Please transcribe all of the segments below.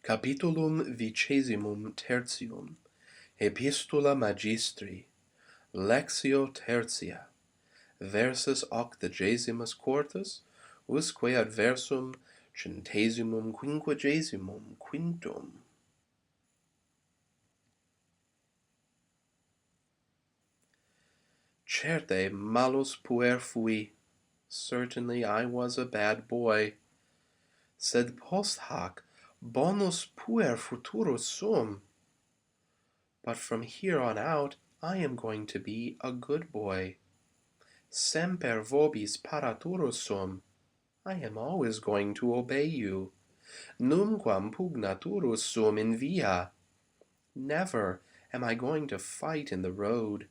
Capitulum XXIII, Epistula Magistri, Lectio Tertia, versus 84, usque adversum 155. Certe malus puer fui, certainly I was a bad boy, sed post hoc bonus puer futurus sum. But from here on out, I am going to be a good boy. Semper vobis paraturus sum. I am always going to obey you. Numquam pugnaturus sum in via. Never am I going to fight in the road,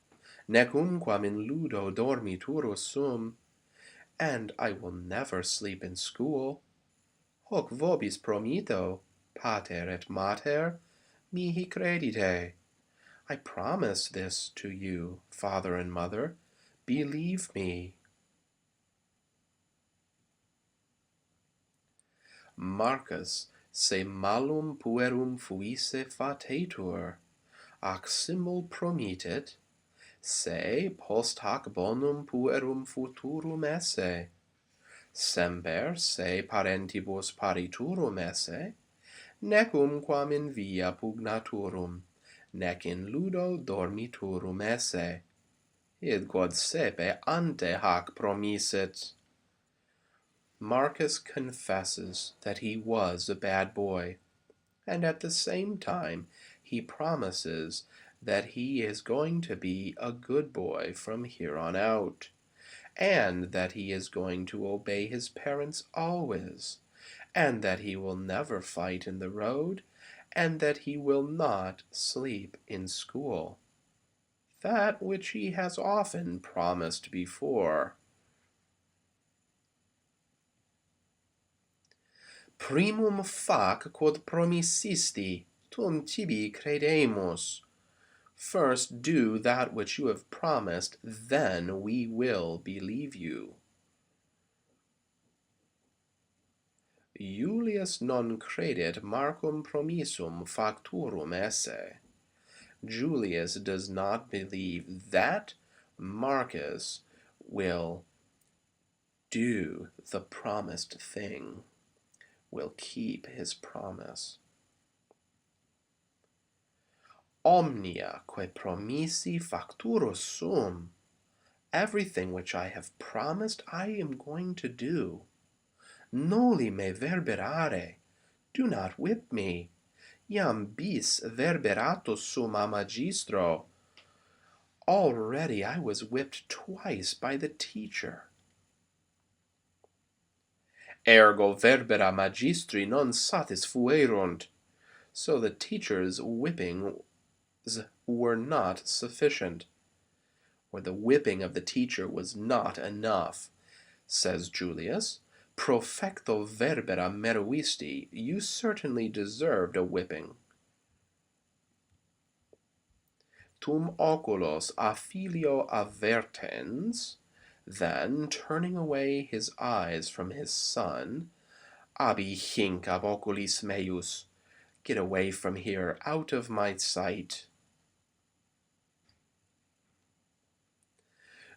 necunquam in ludo dormiturus sum. And I will never sleep in school. Hoc vobis promito, pater et mater, mihi credite. I promise this to you, father and mother. Believe me. Marcus se malum puerum fuisse fatetur, ac simul promittit, se post hoc bonum puerum futurum esse, semper se parentibus pariturum esse, necumquam in via pugnaturum, nec in ludo dormiturum esse, id quod sepe ante hoc promissit. Marcus confesses that he was a bad boy, and at the same time he promises that he is going to be a good boy from here on out, and that he is going to obey his parents always, and that he will never fight in the road, and that he will not sleep in school. That which he has often promised before. Primum fac quod promissisti, tum tibi credemus. First do that which you have promised, then we will believe you. Julius non credit Marcum promissum facturum esse. Julius does not believe that Marcus will do the promised thing, will keep his promise. Omnia quae promissi facturus sum. Everything which I have promised I am going to do. Noli me verberare. Do not whip me. Iam bis verberatus sum a magistro. Already I was whipped twice by the teacher. Ergo verbera magistri non satisfuerunt. So the teacher's whippings were not sufficient, or the whipping of the teacher was not enough. Says Julius, profecto verbera meruisti, you certainly deserved a whipping. Tum oculos a filio avertens, then, turning away his eyes from his son, abi hinc ab oculis meus, get away from here, out of my sight.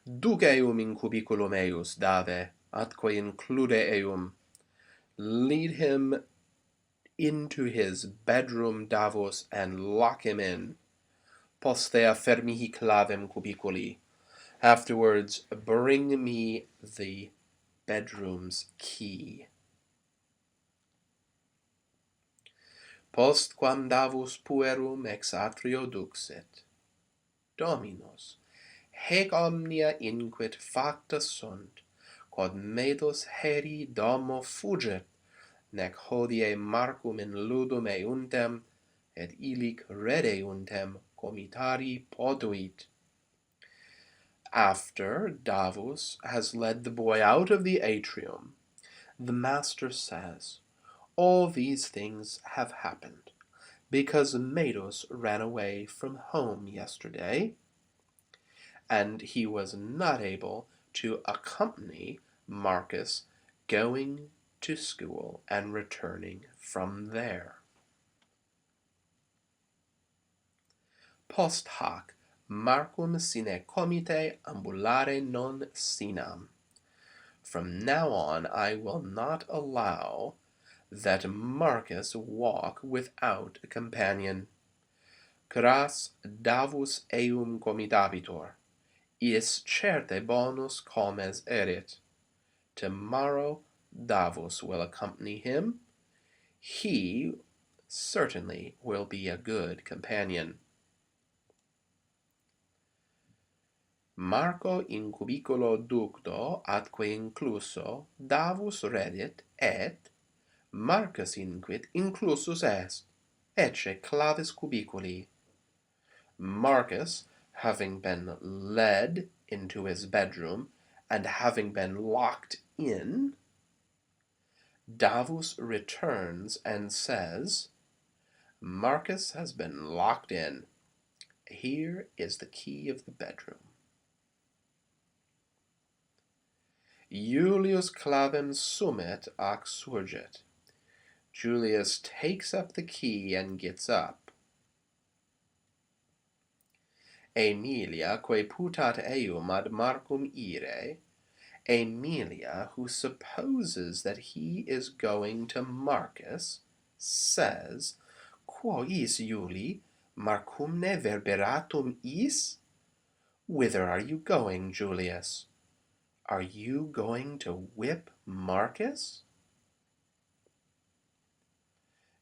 Duc eum in cubiculum eius, Dave, atque include eum. Lead him into his bedroom, Davus, and lock him in. Postea fermihi clavem cubiculi. Afterwards, bring me the bedroom's key. Postquam Davus puerum ex atrio duxit. Dominus, haec omnia inquit facta sunt, quod medos heri domo fugit, nec hodie Marcum in ludum euntem, et illic rede euntem comitari potuit. After Davus has led the boy out of the atrium, the master says, all these things have happened because Medus ran away from home yesterday, and he was not able to accompany Marcus going to school and returning from there. Post hoc Marcum sine comite ambulare non sinam. From now on I will not allow that Marcus walk without a companion. Cras davus eum comitabitur, is certe bonus comes erit. Tomorrow Davus will accompany him. He certainly will be a good companion. Marco in cubiculo ducto atque incluso Davus redit et Marcus inquit inclusus est, ecce clavis cubiculi. Marcus, having been led into his bedroom and having been locked in, Davus returns and says, Marcus has been locked in. Here is the key of the bedroom. Julius clavem summet ac surget. Julius takes up the key and gets up. Aemilia, quae putat eum ad Marcum ire, Aemilia, who supposes that he is going to Marcus, says, Quois, Iuli, Marcumne verberatum is? Whither are you going, Julius? Are you going to whip Marcus?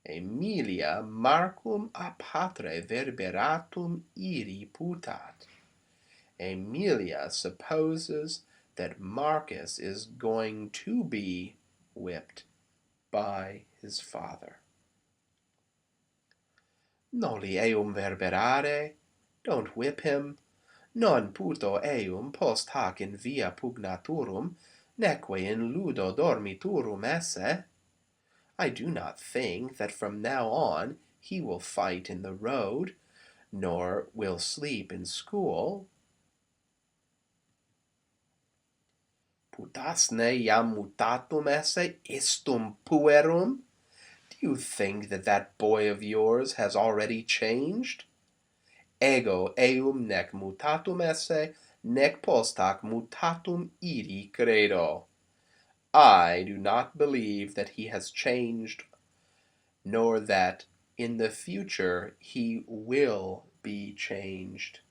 Aemilia Marcum a patre verberatum iri putat. Aemilia supposes that Marcus is going to be whipped by his father. Noli eum verberare, don't whip him. Non puto eum post hac in via pugnaturum, neque in ludo dormiturum esse. I do not think that from now on he will fight in the road, nor will sleep in school. Putasne iam mutatum esse istum puerum? Do you think that that boy of yours has already changed? Ego eum nec mutatum esse, nec post hac mutatum iri credo. I do not believe that he has changed, nor that in the future he will be changed.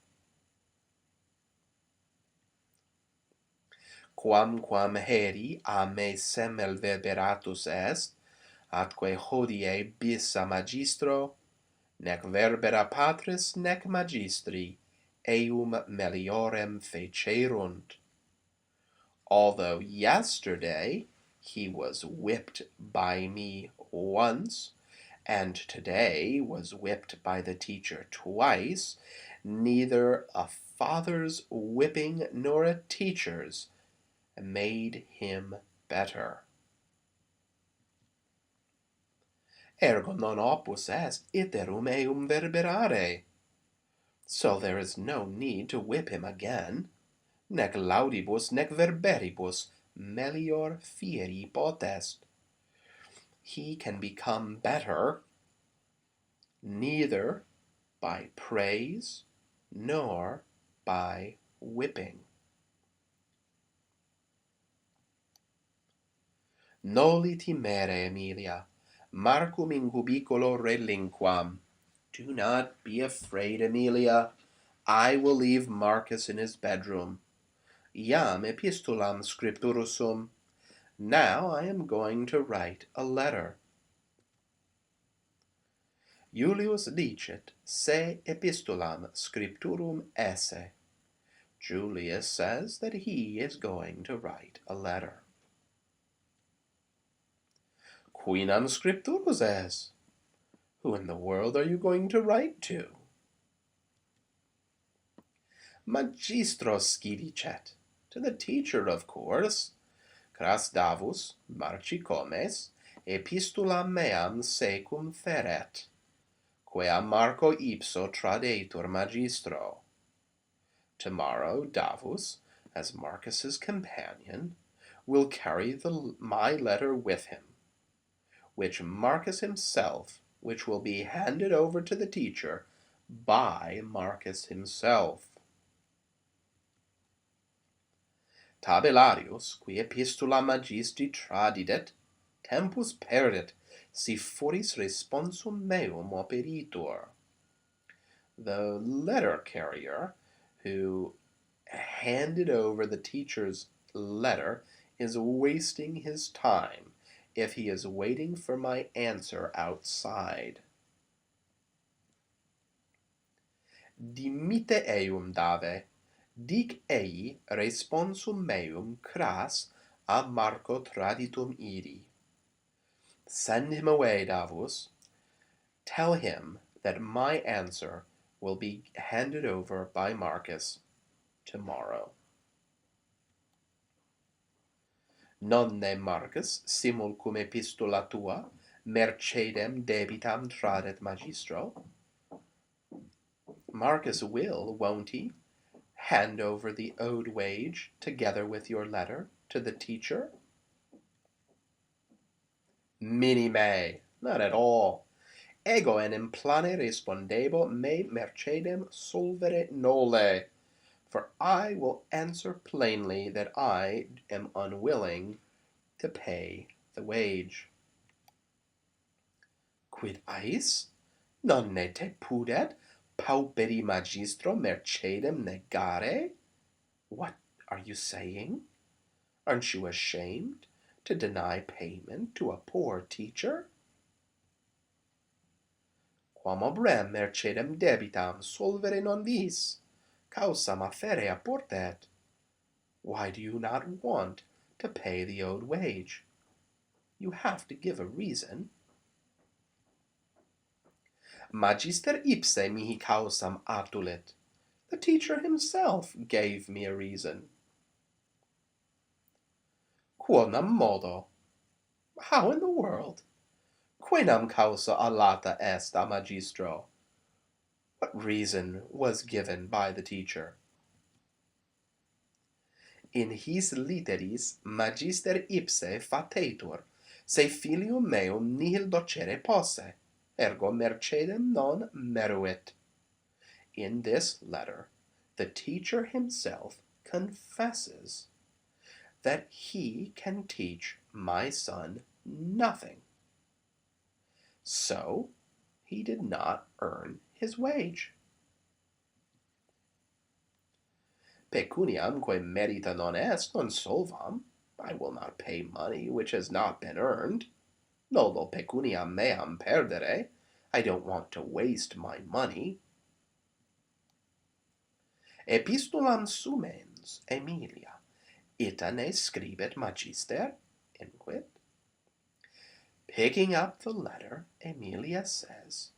Quamquam heri a me semel verberatus est, atque hodie bis a magistro, nec verbera patris nec magistri, eum meliorem fecerunt. Although yesterday he was whipped by me once, and today was whipped by the teacher twice, neither a father's whipping nor a teacher's made him better. Ergo non opus est iterum eum verberare. So there is no need to whip him again. Nec laudibus nec verberibus melior fieri potest. He can become better neither by praise nor by whipping. Noli timere, Aemilia, Marcum in cubiculo relinquam. Do not be afraid, Aemilia. I will leave Marcus in his bedroom. Iam epistulam scripturus sum. Now I am going to write a letter. Julius dicit se epistulam scripturum esse. Julius says that he is going to write a letter. Quinam scripturus es? Who in the world are you going to write to? Magistros dicet. To the teacher, of course. Cras davus, marci comes, epistulam meam secum feret, quea Marco ipso tradetur magistro. Tomorrow Davus, as Marcus's companion, will carry my letter with him, which Marcus himself, which will be handed over to the teacher by Marcus himself. Tabellarius, qui epistula magistri tradidet, tempus perdit, si foris responsum meum operitur. The letter carrier who handed over the teacher's letter is wasting his time if he is waiting for my answer outside. Dimitte eum dave, dic ei responsum meum cras ab Marco traditum iri. Send him away, Davus. Tell him that my answer will be handed over by Marcus tomorrow. Nonne Marcus simul cum epistula tua mercedem debitam tradet magistro? Marcus will, won't he, hand over the owed wage together with your letter to the teacher? Minime, not at all. Ego enim plane respondebo me mercedem solvere nolle. For I will answer plainly that I am unwilling to pay the wage. Quid ais? Non ne te pudet pauperi magistro mercedem negare? What are you saying? Aren't you ashamed to deny payment to a poor teacher? Quam obrem mercedem debitam solvere non vis? Causam afferre apportet. Why do you not want to pay the owed wage? You have to give a reason. Magister ipse mihi causam artulet. The teacher himself gave me a reason. Quonam modo? How in the world? Quenam causa allata est a magistro? What reason was given by the teacher? In his litteris magister ipse fatetur, se filium meum nihil docere posse, ergo mercedem non meruit. In this letter, the teacher himself confesses that he can teach my son nothing. So, he did not earn his wage. Pecuniam quae merita non est, non solvam. I will not pay money which has not been earned. Nolo pecuniam meam perdere. I don't want to waste my money. Epistulam sumens, Emilia, ita ne scribet magister? Inquit. Picking up the letter, Emilia says,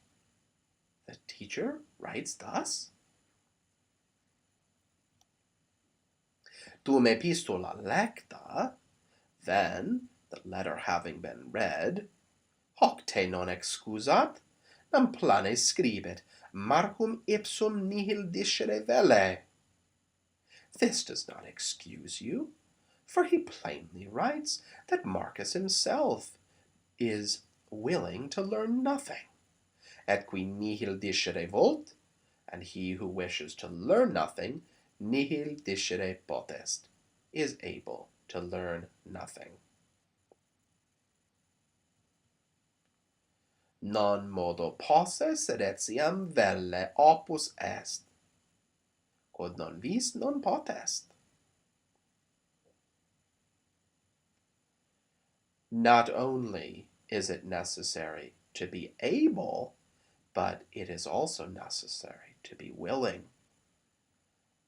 the teacher writes thus? Tum epistula lecta, then, the letter having been read, hoc te non excusat, nam plane scribet, Marcum ipsum nihil discere velle. This does not excuse you, for he plainly writes that Marcus himself is willing to learn nothing. Et qui nihil discere volt, and he who wishes to learn nothing, nihil discere potest, is able to learn nothing. Non modo posse sed etiam velle opus est, quod non vis non potest. Not only is it necessary to be able, but it is also necessary to be willing.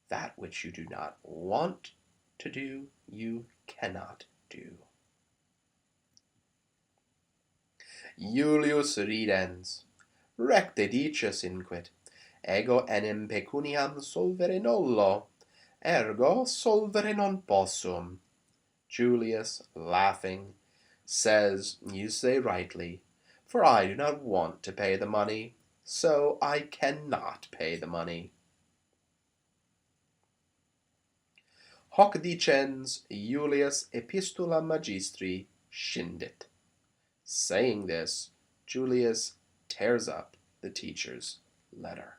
That which you do not want to do, you cannot do. Julius ridens, recte dices inquit, ego enim pecuniam solvere nollo, ergo solvere non possum. Julius, laughing, says, you say rightly, for I do not want to pay the money, so I cannot pay the money. Hoc dicens Julius epistula magistri scindit. Saying this, Julius tears up the teacher's letter.